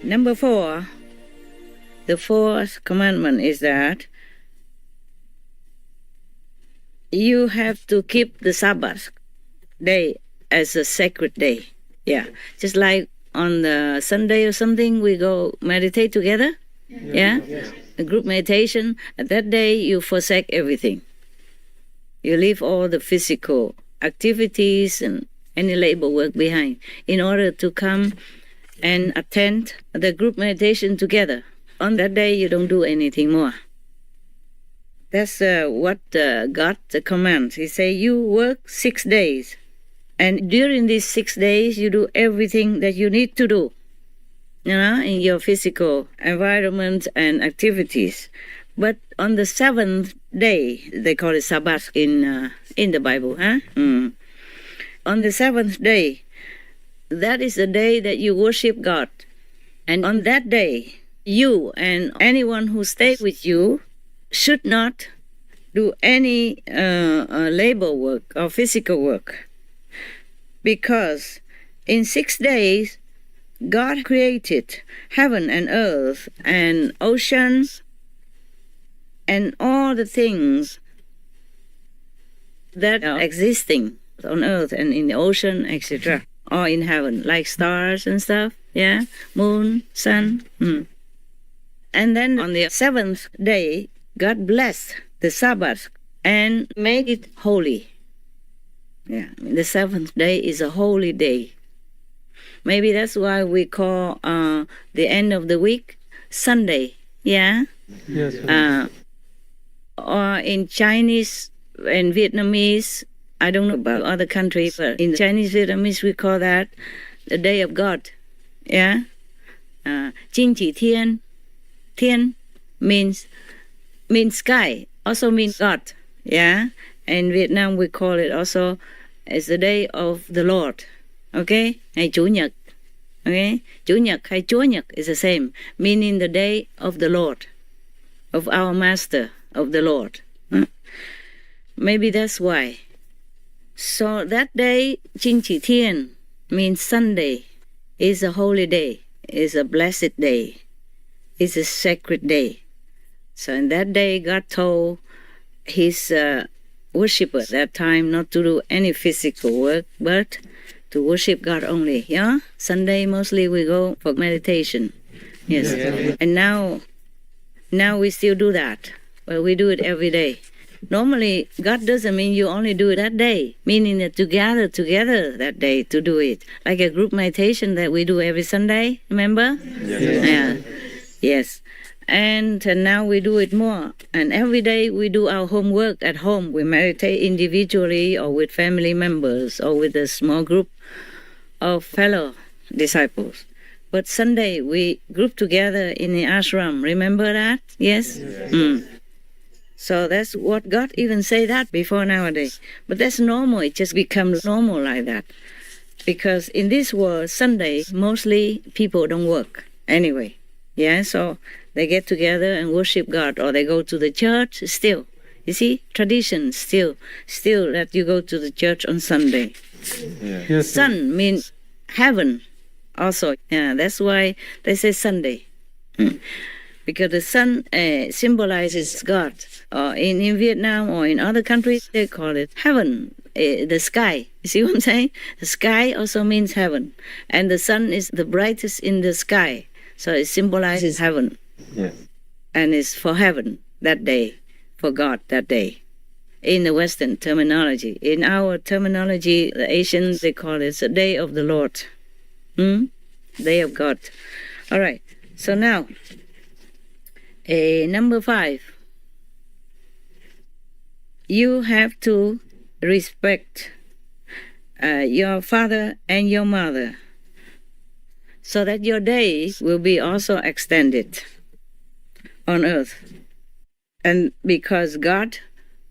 Number 4, the fourth commandment is that you have to keep the Sabbath day as a sacred day. Yeah, just like on the Sunday or something, we go meditate together. Yeah, a group meditation. At that day, you forsake everything. You leave all the physical activities and any labor work behind in order to come and attend the group meditation together. On that day, you don't do anything more. That's what God commands. He say, you work 6 days. And during these 6 days, you do everything that you need to do, in your physical environment and activities. But on the 7th day, they call it Sabbath in the Bible, huh? On the 7th day, that is the day that you worship God. And on that day, you and anyone who stays with you should not do any labor work or physical work. Because in 6 days, God created heaven and earth and oceans and all the things that are existing on earth and in the ocean, etc., or in heaven, like stars and stuff, yeah, moon, sun. And then on the 7th day, God blessed the Sabbath and made it holy. Yeah, the 7th day is a holy day. Maybe that's why we call the end of the week Sunday, yeah? Yes. Or in Chinese and Vietnamese, I don't know about other countries, but in Chinese, Vietnamese, we call that the Day of God, yeah? Jin Chỉ Thiên. Thiên means sky, also means God, yeah? In Vietnam, we call it also as the Day of the Lord, okay? Ngày Chủ nhật, okay? Chủ nhật hay Chúa nhật is the same, meaning the day of the Lord, of our Master, of the Lord. Maybe that's why. So that day, Jin Chỉ Thiên means Sunday, is a holy day, is a blessed day, is a sacred day. So in that day, God told his worshippers at that time not to do any physical work, but to worship God only, yeah? Sunday, mostly we go for meditation, yes. Yeah. And now we still do that, but we do it every day. Normally, God doesn't mean you only do it that day, meaning that together that day to do it. Like a group meditation that we do every Sunday, remember? Yes. Yeah. Yes. And now we do it more. And every day we do our homework at home. We meditate individually or with family members or with a small group of fellow disciples. But Sunday we group together in the ashram. Remember that? Yes? So that's what God even say that before nowadays. But that's normal. It just becomes normal like that. Because in this world, Sunday, mostly people don't work anyway. Yeah, so they get together and worship God, or they go to the church still. You see, tradition still that you go to the church on Sunday. Yeah. Yes. Sun means heaven also. Yeah, that's why they say Sunday. Because the sun symbolizes God. In Vietnam or in other countries, they call it heaven, the sky. You see what I'm saying? The sky also means heaven. And the sun is the brightest in the sky. So it symbolizes heaven. Yes. And it's for heaven that day, for God that day. In the Western terminology. In our terminology, the Asians, they call it the Day of the Lord. Day of God. All right. So now, number 5. You have to respect your father and your mother, so that your days will be also extended on earth. And because God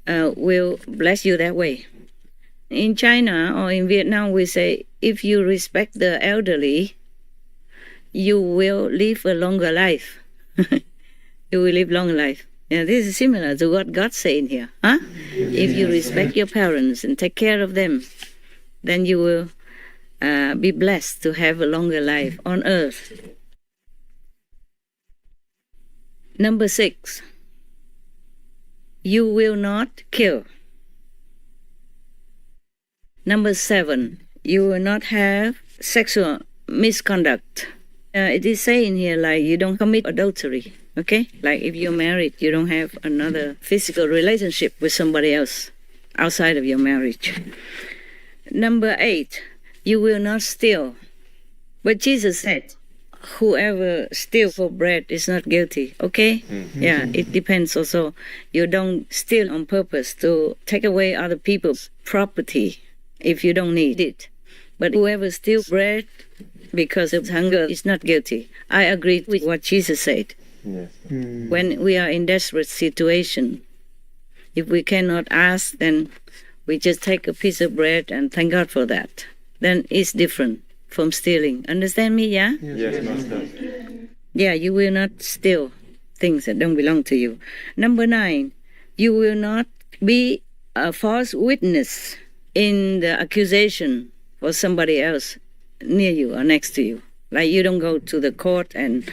will bless you that way. In China or in Vietnam, we say, if you respect the elderly, you will live a longer life. You will live longer life. Yeah, this is similar to what God's saying here. Huh? If you respect your parents and take care of them, then you will be blessed to have a longer life on earth. Number 6, you will not kill. Number 7, you will not have sexual misconduct. It is saying here like you don't commit adultery, okay? Like if you're married, you don't have another physical relationship with somebody else outside of your marriage. Number 8, you will not steal. But Jesus said, whoever steals for bread is not guilty, okay? Yeah, it depends also. You don't steal on purpose to take away other people's property if you don't need it. But whoever steals bread because of hunger is not guilty. I agree with what Jesus said. Yes. When we are in desperate situation, if we cannot ask, then we just take a piece of bread and thank God for that. Then it's different from stealing. Understand me, yeah? Yes, Master. Yeah, you will not steal things that don't belong to you. Number 9, you will not be a false witness in the accusation for somebody else near you or next to you. Like you don't go to the court and,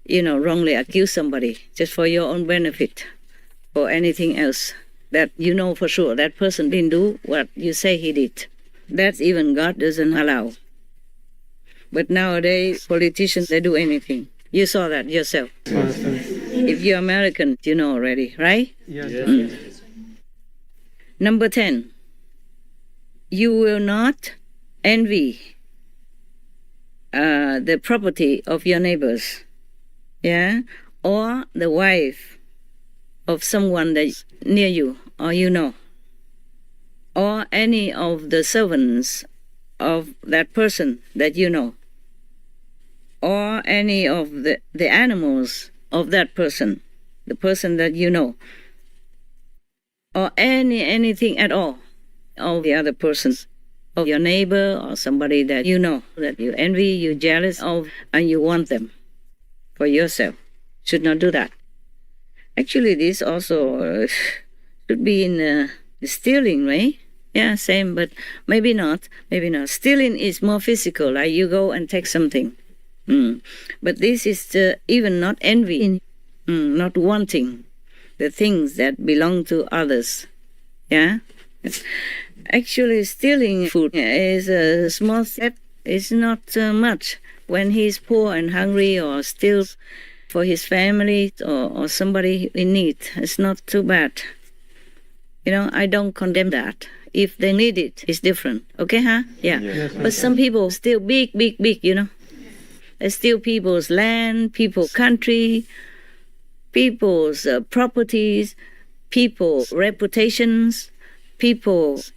wrongly accuse somebody just for your own benefit or anything else that you know for sure that person didn't do what you say he did. That's even God doesn't allow. But nowadays, politicians, they do anything. You saw that yourself. Master. If you're American, you know already, right? Yes. Number 10, you will not envy the property of your neighbors, yeah, or the wife of someone that's near you or you know, or any of the servants of that person that you know, or any of the animals of that person, the person that you know, or anything at all of the other persons, of your neighbor or somebody that you know, that you envy, you're jealous of, and you want them for yourself. Should not do that. Actually, this also should be in stealing, right? Yeah, same, but maybe not. Maybe not. Stealing is more physical, like you go and take something. But this is even not envy, not wanting the things that belong to others. Yeah? Actually, stealing food is a small step. It's not much. When he's poor and hungry or steals for his family or somebody in need, it's not too bad. I don't condemn that. If they need it, it's different. Okay, huh? Yeah. Yes. But some people steal big, They steal people's land, people's country, people's properties, people's reputations, people's,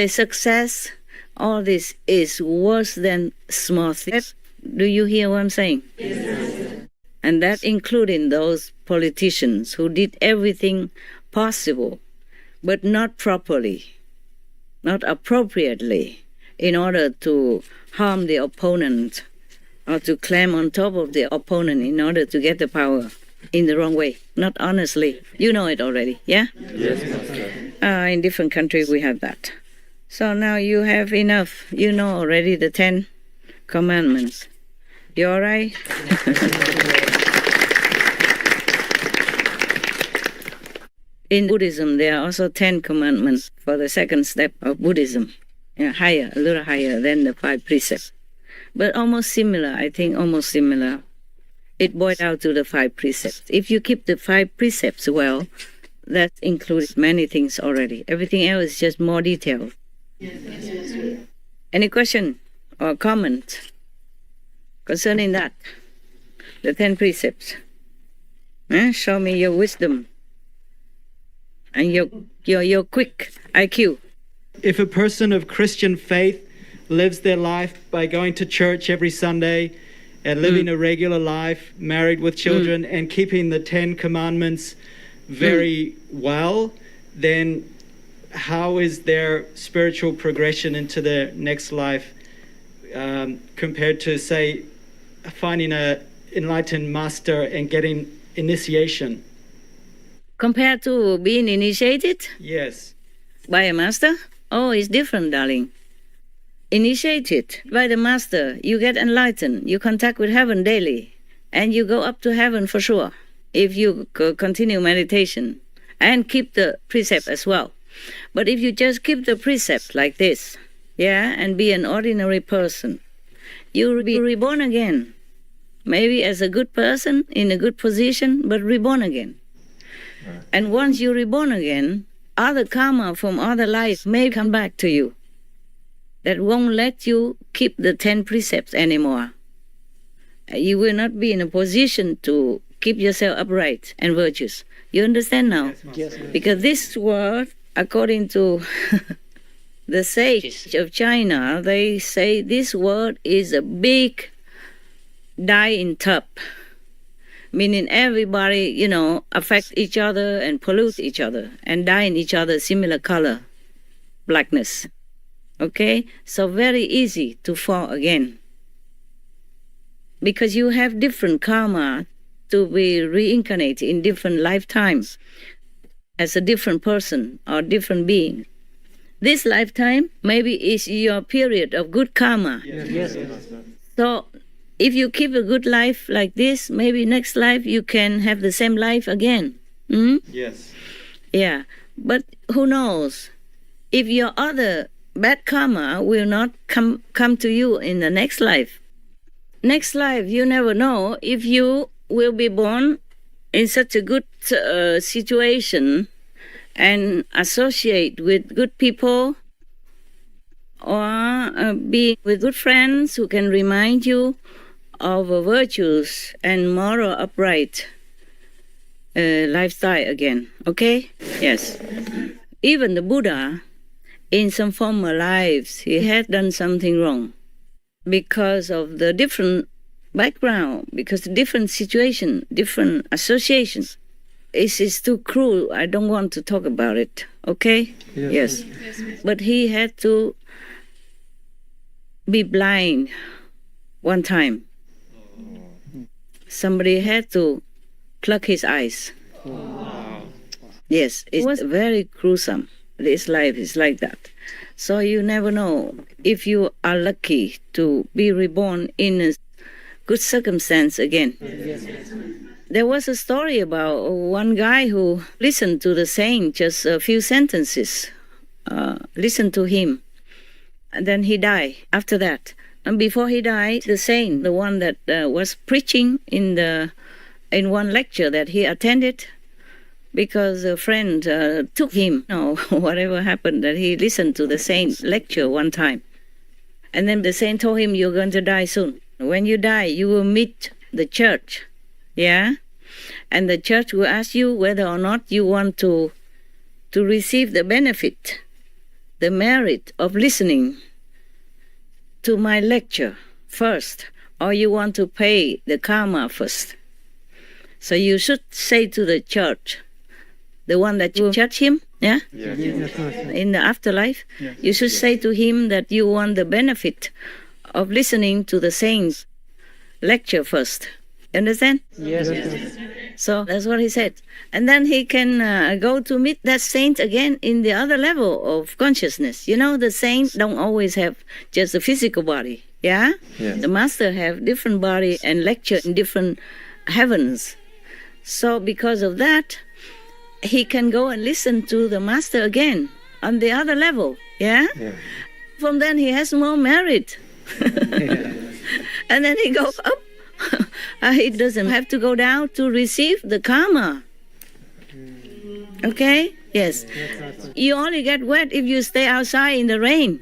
success. All this is worse than small things. Do you hear what I'm saying? Yes. And that including those politicians who did everything possible, but not properly, not appropriately, in order to harm the opponent or to climb on top of the opponent in order to get the power in the wrong way, not honestly. You know it already, yeah? Yes, Master. In different countries we have that. So now you have enough. You know already the 10 commandments. You all right? In Buddhism, there are also 10 commandments for the second step of Buddhism. A little higher than the 5 precepts. But almost similar, I think, almost similar. It boils out to the 5 precepts. If you keep the 5 precepts well, that includes many things already. Everything else is just more detailed. Any question or comment concerning that? The 10 precepts. Show me your wisdom and your quick IQ. If a person of Christian faith lives their life by going to church every Sunday and living a regular life, married with children, and keeping the 10 commandments very well, then how is their spiritual progression into their next life compared to, say, finding an enlightened master and getting initiation? Compared to being initiated? Yes. By a master? Oh, it's different, darling. Initiated by the master, you get enlightened, you contact with heaven daily, and you go up to heaven for sure. if you continue meditation and keep the precept as well. But if you just keep the precept like this, yeah, and be an ordinary person, you will be reborn again. Maybe as a good person, in a good position, but reborn again. And once you're reborn again, other karma from other lives may come back to you. That won't let you keep the 10 precepts anymore. You will not be in a position to keep yourself upright and virtuous. You understand now? Yes. Because this word, according to the sages of China, they say this word is a big dye-in tub, meaning everybody, affect each other and pollute each other and dye in each other similar color, blackness. Okay? So very easy to fall again. Because you have different karma to be reincarnated in different lifetimes as a different person or different being. This lifetime maybe is your period of good karma. Yes. So if you keep a good life like this, maybe next life you can have the same life again. Yes. Yeah, but who knows? If your other bad karma will not come to you in the next life. Next life, you never know if you will be born in such a good situation and associate with good people, or be with good friends who can remind you of virtues and moral upright lifestyle again. Okay? Yes. Even the Buddha, in some former lives, he had done something wrong because of the different background, because the different situation, different associations. It is too cruel. I don't want to talk about it. Okay? Yes. But he had to be blind one time. Somebody had to pluck his eyes. Yes, it was very gruesome. This life is like that. So you never know if you are lucky to be reborn in a good circumstance again. There was a story about one guy who listened to the saint just a few sentences, listened to him, and then he died after that. And before he died, the saint, the one that was preaching in one lecture that he attended, because a friend took him, whatever happened, that he listened to the saint lecture one time. And then the saint told him, you're going to die soon. When you die, you will meet the church, yeah? And the church will ask you whether or not you want to receive the benefit, the merit of listening to my lecture first, or you want to pay the karma first. So you should say to the church, the one that you judge him, yeah? In the afterlife, you should say to him that you want the benefit of listening to the saint's lecture first. Understand? Yes. So that's what he said. And then he can go to meet that saint again in the other level of consciousness. The saints don't always have just a physical body, yeah? Yes. The master have different body and lecture in different heavens. So because of that, he can go and listen to the master again on the other level, yeah? From then he has more merit. And then he goes up. He doesn't have to go down to receive the karma. Okay? Yes. You only get wet if you stay outside in the rain.